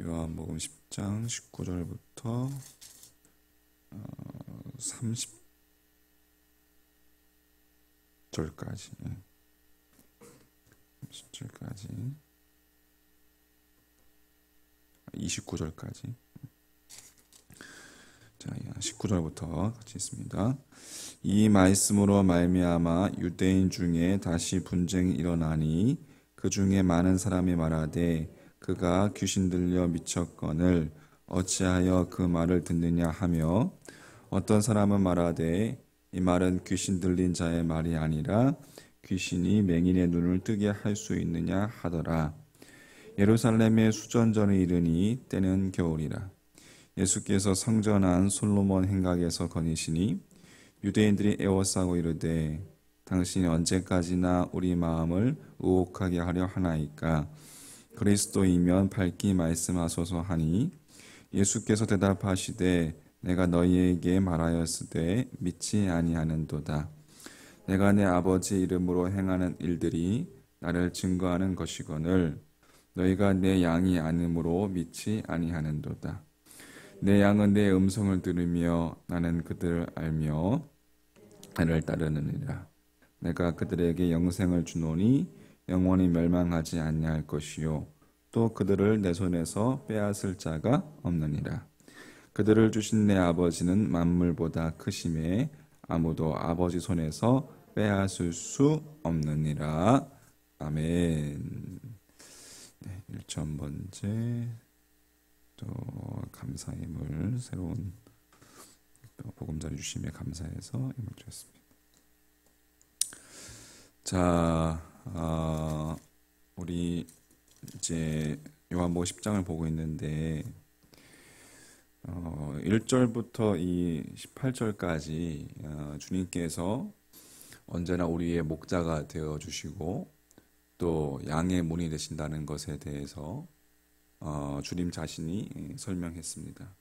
요한복음 10장 19절부터 30절까지 29절까지 자, 19절부터 같이 있습니다. 이 말씀으로 말미암아 유대인 중에 다시 분쟁이 일어나니 그 중에 많은 사람이 말하되 그가 귀신 들려 미쳤거늘 어찌하여 그 말을 듣느냐 하며, 어떤 사람은 말하되 이 말은 귀신 들린 자의 말이 아니라 귀신이 맹인의 눈을 뜨게 할 수 있느냐 하더라. 예루살렘에 수전전에 이르니 때는 겨울이라. 예수께서 성전 안 솔로몬 행각에서 거니시니 유대인들이 애워싸고 이르되 당신이 언제까지나 우리 마음을 의혹하게 하려 하나이까? 그리스도이면 밝히 말씀하소서 하니, 예수께서 대답하시되 내가 너희에게 말하였으되 믿지 아니하는도다. 내가 내 아버지 이름으로 행하는 일들이 나를 증거하는 것이거늘 너희가 내 양이 아님으로 믿지 아니하는도다. 내 양은 내 음성을 들으며 나는 그들을 알며 나를 따르느니라. 내가 그들에게 영생을 주노니 영원히 멸망하지 아니할 것이요 또 그들을 내 손에서 빼앗을 자가 없느니라. 그들을 주신 내 아버지는 만물보다 크심에 아무도 아버지 손에서 빼앗을 수 없느니라. 아멘. 네, 1,000번째 또 감사의 힘을 새로운 또 보금자리 주심에 감사해서 힘을 주었습니다. 자, 우리 이제 요한복음 10장을 보고 있는데 1절부터 이 18절까지 주님께서 언제나 우리의 목자가 되어 주시고 또 양의 문이 되신다는 것에 대해서 주님 자신이 설명했습니다.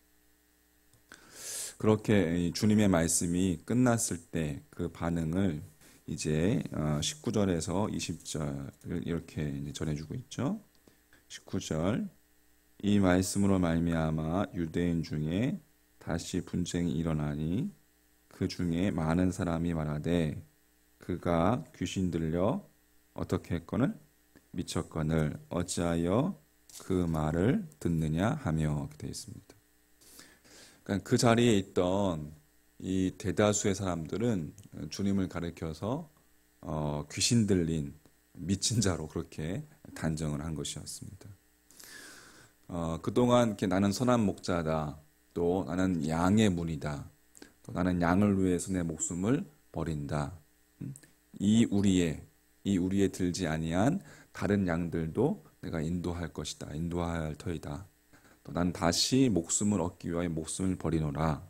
그렇게 주님의 말씀이 끝났을 때 그 반응을 이제 19절에서 20절을 이렇게 전해주고 있죠. 19절, 이 말씀으로 말미암아 유대인 중에 다시 분쟁이 일어나니 그 중에 많은 사람이 말하되 그가 귀신 들려 어떻게 했거늘 미쳤거늘 어찌하여 그 말을 듣느냐 하며 되어 있습니다. 그러니까 그 자리에 있던 이 대다수의 사람들은 주님을 가리켜서 귀신 들린 미친 자로 그렇게 단정을 한 것이었습니다. 그동안 이렇게 나는 선한 목자다, 또 나는 양의 문이다, 또 나는 양을 위해서 내 목숨을 버린다, 이 우리에 들지 아니한 다른 양들도 내가 인도할 것이다, 인도할 터이다, 또 난 다시 목숨을 얻기 위하여 목숨을 버리노라.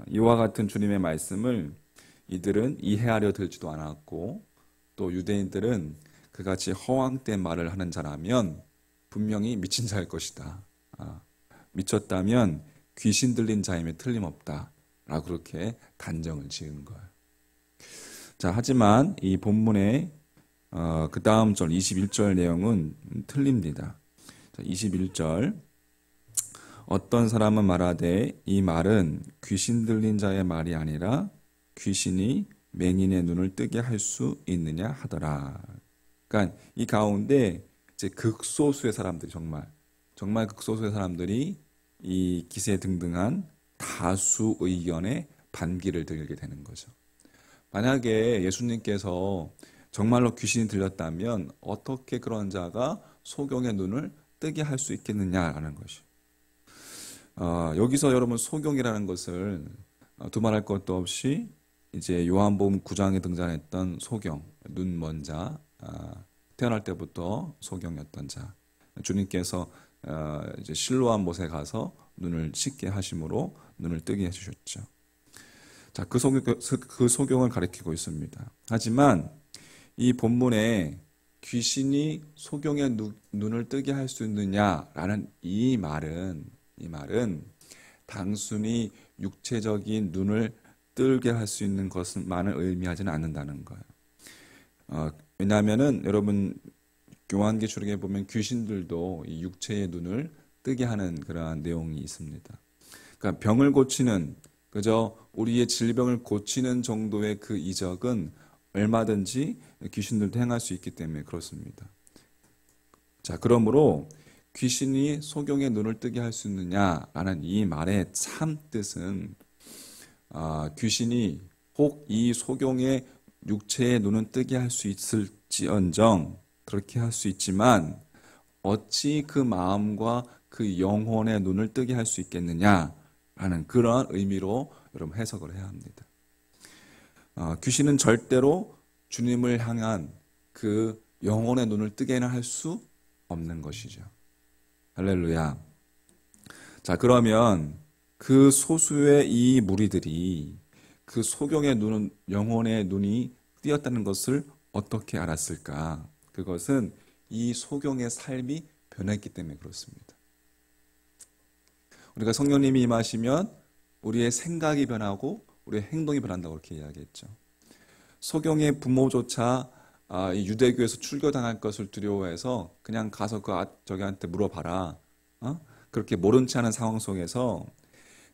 이와 같은 주님의 말씀을 이들은 이해하려 들지도 않았고, 또 유대인들은 그같이 허황된 말을 하는 자라면 분명히 미친 자일 것이다, 미쳤다면 귀신 들린 자임에 틀림없다 라고 그렇게 단정을 지은 거예요. 자, 하지만 이 본문의 그 다음 절 21절 내용은 틀립니다. 자, 21절, 어떤 사람은 말하되 이 말은 귀신 들린 자의 말이 아니라 귀신이 맹인의 눈을 뜨게 할 수 있느냐 하더라. 그러니까 이 가운데 이제 극소수의 사람들이 정말 극소수의 사람들이 이 기세등등한 다수 의견에 반기를 들게 되는 거죠. 만약에 예수님께서 정말로 귀신이 들렸다면 어떻게 그런 자가 소경의 눈을 뜨게 할 수 있겠느냐라는 것이. 여기서 여러분 소경이라는 것을 두말할 것도 없이 이제 요한복음 9장에 등장했던 소경, 눈 먼 자, 태어날 때부터 소경이었던 자. 주님께서 이제 실로암 못에 가서 눈을 씻게 하심으로 눈을 뜨게 해주셨죠. 자, 그 소경을 가리키고 있습니다. 하지만 이 본문에 귀신이 소경의 눈을 뜨게 할 수 있느냐라는 이 말은 단순히 육체적인 눈을 뜨게 할 수 있는 것만을 의미하지는 않는다는 거예요. 왜냐하면은 여러분 요한계시록에 보면 귀신들도 이 육체의 눈을 뜨게 하는 그러한 내용이 있습니다. 그러니까 병을 고치는, 그저 우리의 질병을 고치는 정도의 그 이적은 얼마든지 귀신들도 행할 수 있기 때문에 그렇습니다. 자, 그러므로 귀신이 소경의 눈을 뜨게 할 수 있느냐라는 이 말의 참 뜻은, 귀신이 혹 이 소경의 육체의 눈은 뜨게 할 수 있을지언정 그렇게 할 수 있지만 어찌 그 마음과 그 영혼의 눈을 뜨게 할 수 있겠느냐라는 그러한 의미로 여러분 해석을 해야 합니다. 귀신은 절대로 주님을 향한 그 영혼의 눈을 뜨게는 할 수 없는 것이죠. 할렐루야. 자, 그러면 그 소수의 이 무리들이 그 소경의 눈은, 영혼의 눈이 뜨였다는 것을 어떻게 알았을까? 그것은 이 소경의 삶이 변했기 때문에 그렇습니다. 우리가 성령님이 임하시면 우리의 생각이 변하고 우리의 행동이 변한다고 그렇게 이야기했죠. 소경의 부모조차 이 유대교에서 출교당할 것을 두려워해서 그냥 가서 저기한테 물어봐라. 그렇게 모른 채 하는 상황 속에서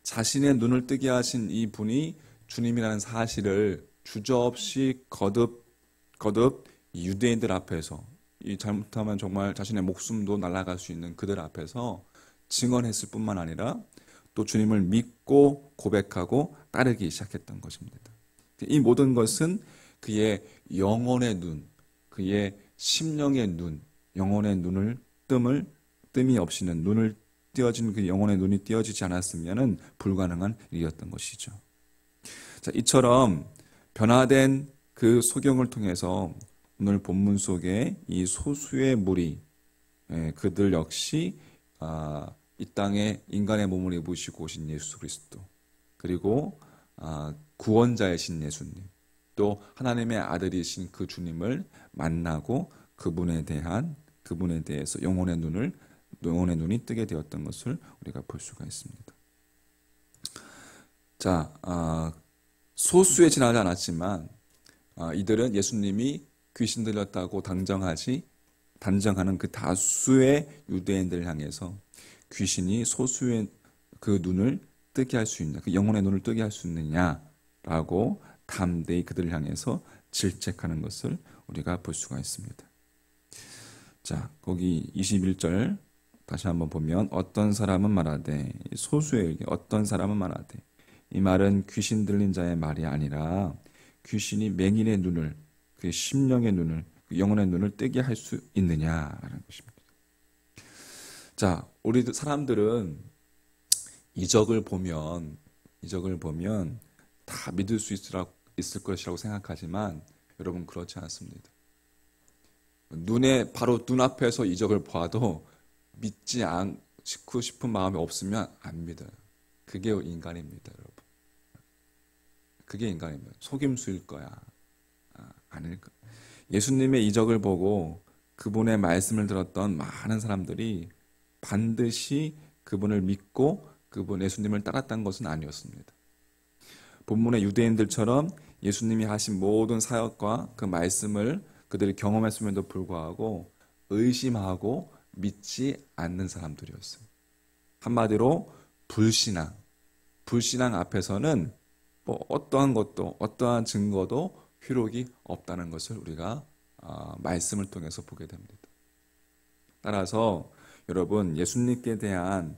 자신의 눈을 뜨게 하신 이 분이 주님이라는 사실을 주저없이 거듭 이 유대인들 앞에서, 이 잘못하면 정말 자신의 목숨도 날아갈 수 있는 그들 앞에서 증언했을 뿐만 아니라 또 주님을 믿고 고백하고 따르기 시작했던 것입니다. 이 모든 것은 그의 영혼의 눈, 그의 심령의 눈, 영혼의 눈을 뜸이 없이는 눈을 띄어진 그 영혼의 눈이 띄어지지 않았으면 불가능한 일이었던 것이죠. 자, 이처럼 변화된 그 소경을 통해서 오늘 본문 속에 이 소수의 무리, 그들 역시 이 땅에 인간의 몸을 입으시고 오신 예수 그리스도, 그리고 구원자이신 예수님, 또 하나님의 아들이신 그 주님을 만나고 그분에 대해서 영혼의 눈이 뜨게 되었던 것을 우리가 볼 수가 있습니다. 자, 소수에 지나지 않았지만 이들은 예수님이 귀신 들렸다고 단정하는 그 다수의 유대인들을 향해서 귀신이 소수의 그 눈을 뜨게 할 수 있냐, 그 영혼의 눈을 뜨게 할 수 있느냐라고 담대히 그들을 향해서 질책하는 것을 우리가 볼 수가 있습니다. 자, 거기 21절 다시 한번 보면 어떤 사람은 말하되, 소수에게 어떤 사람은 말하되, 이 말은 귀신 들린 자의 말이 아니라 귀신이 맹인의 눈을, 그 심령의 눈을, 그 영혼의 눈을 뜨게 할 수 있느냐라는 것입니다. 자, 우리 사람들은 이적을 보면 다 믿을 수 있을 것이라고 생각하지만 여러분 그렇지 않습니다. 바로 눈앞에서 이적을 봐도 믿지 않고 싶은 마음이 없으면 안 믿어요. 그게 인간입니다, 여러분. 그게 인간입니다. 속임수일 거야. 아닐 거야. 예수님의 이적을 보고 그분의 말씀을 들었던 많은 사람들이 반드시 그분을 믿고 그분 예수님을 따랐다는 것은 아니었습니다. 본문의 유대인들처럼 예수님이 하신 모든 사역과 그 말씀을 그들이 경험했음에도 불구하고 의심하고 믿지 않는 사람들이었어요. 한마디로 불신앙 앞에서는 어떠한 것도, 어떠한 증거도 효력이 없다는 것을 우리가 말씀을 통해서 보게 됩니다. 따라서 여러분, 예수님께 대한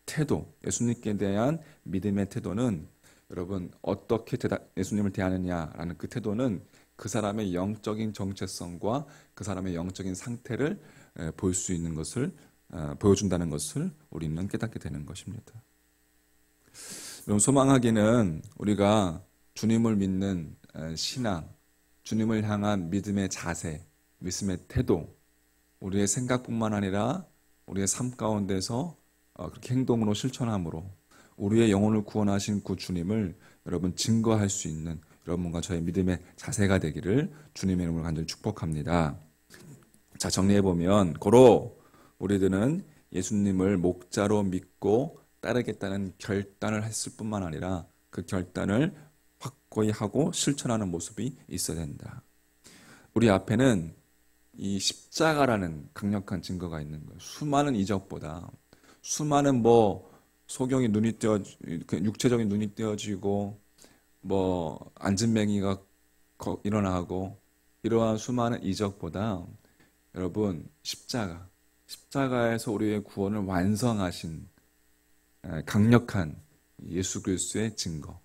태도, 예수님께 대한 믿음의 태도는 여러분 어떻게 예수님을 대하느냐라는 그 태도는 그 사람의 영적인 정체성과 그 사람의 영적인 상태를 볼 수 있는 것을 보여준다는 것을 우리는 깨닫게 되는 것입니다. 여러분, 소망하기는 우리가 주님을 믿는 신앙, 주님을 향한 믿음의 자세, 믿음의 태도, 우리의 생각뿐만 아니라 우리의 삶 가운데서 그렇게 행동으로 실천함으로 우리의 영혼을 구원하신 그 주님을 여러분 증거할 수 있는 여러분과 저의 믿음의 자세가 되기를 주님의 이름으로 간절히 축복합니다. 자, 정리해보면 고로 우리들은 예수님을 목자로 믿고 따르겠다는 결단을 했을 뿐만 아니라 그 결단을 확고히 하고 실천하는 모습이 있어야 된다. 우리 앞에는 이 십자가라는 강력한 증거가 있는 거예요. 수많은 이적보다 수많은 뭐 소경이 눈이 떼어 육체적인 눈이 떼어지고 뭐 안진뱅이가 일어나고 이러한 수많은 이적보다 여러분 십자가에서 우리의 구원을 완성하신 강력한 예수 그리스도의 증거.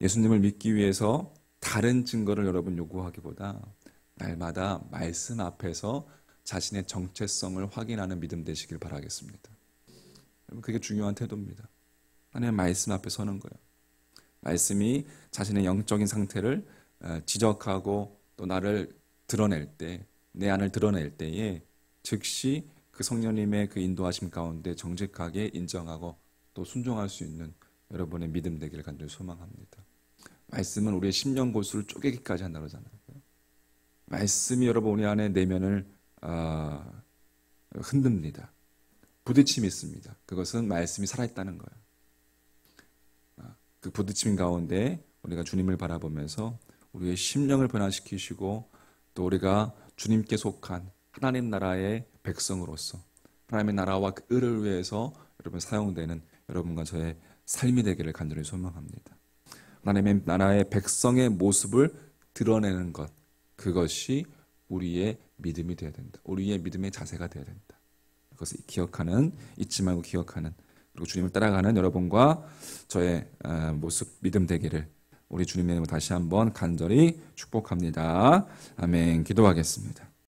예수님을 믿기 위해서 다른 증거를 여러분 요구하기보다 날마다 말씀 앞에서 자신의 정체성을 확인하는 믿음 되시길 바라겠습니다. 그게 중요한 태도입니다. 하나님의 말씀 앞에 서는 거예요. 말씀이 자신의 영적인 상태를 지적하고 또 나를 드러낼 때, 내 안을 드러낼 때에 즉시 그 성령님의 그 인도하심 가운데 정직하게 인정하고 또 순종할 수 있는 여러분의 믿음 되기를 간절히 소망합니다. 말씀은 우리의 심령 고수를 쪼개기까지 한다고 하잖아요. 말씀이 여러분 우리 안에 내면을 흔듭니다. 부딪힘이 있습니다. 그것은 말씀이 살아있다는 거예요. 그 부딪힘 가운데 우리가 주님을 바라보면서 우리의 심령을 변화시키시고 또 우리가 주님께 속한 하나님 나라의 백성으로서 하나님의 나라와 그 을을 위해서 여러분 사용되는 여러분과 저의 삶이 되기를 간절히 소망합니다. 하나님의 나라의 백성의 모습을 드러내는 것, 그것이 우리의 믿음이 되어야 된다. 우리의 믿음의 자세가 되어야 된다. 그것을 잊지 말고 기억하는, 그리고 주님을 따라가는 여러분과 저의 모습, 믿음 되기를 우리 주님의 이름으로 다시 한번 간절히 축복합니다. 아멘. 기도하겠습니다.